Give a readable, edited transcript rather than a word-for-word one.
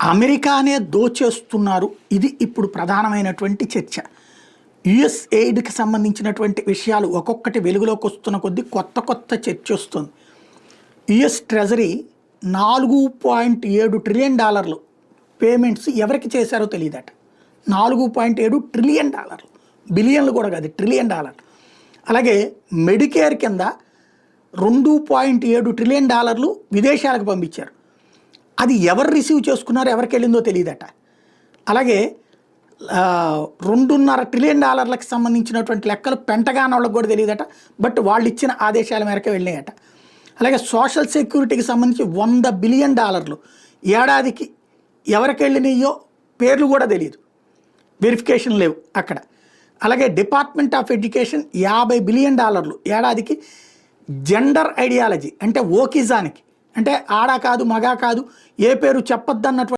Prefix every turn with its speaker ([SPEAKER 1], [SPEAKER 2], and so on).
[SPEAKER 1] అమెరికానే దోచేస్తున్నారు. ఇది ఇప్పుడు ప్రధానమైనటువంటి చర్చ. యుఎస్ ఎయిడ్కి సంబంధించినటువంటి విషయాలు ఒక్కొక్కటి వెలుగులోకి వస్తున్న కొద్దీ కొత్త కొత్త చర్చ వస్తుంది. యుఎస్ ట్రెజరీ $4.7 ట్రిలియన్ పేమెంట్స్ ఎవరికి చేశారో తెలియదట. $4.7 ట్రిలియన్, బిలియన్లు కూడా కాదు, $1 ట్రిలియన్. అలాగే మెడికేర్ కింద $2.7 ట్రిలియన్ విదేశాలకు పంపించారు. అది ఎవరు రిసీవ్ చేసుకున్నారో ఎవరికి వెళ్ళిందో తెలియదట. అలాగే $2.5 ట్రిలియన్ సంబంధించినటువంటి లెక్కలు పెంటగాన్ వాళ్ళకి కూడా తెలియదట. బట్ వాళ్ళు ఇచ్చిన ఆదేశాల మేరకు వెళ్ళాయట. అలాగే సోషల్ సెక్యూరిటీకి సంబంధించి $100 బిలియన్ ఏడాదికి ఎవరికి వెళ్ళినాయో పేర్లు కూడా తెలియదు, వెరిఫికేషన్ లేవు అక్కడ. అలాగే డిపార్ట్మెంట్ ఆఫ్ ఎడ్యుకేషన్ $50 బిలియన్ ఏడాదికి జెండర్ ఐడియాలజీ అంటే ఓకిజానికి, అంటే ఆడా కాదు మగా కాదు ఏ పేరు చెప్పొద్దన్నటువంటి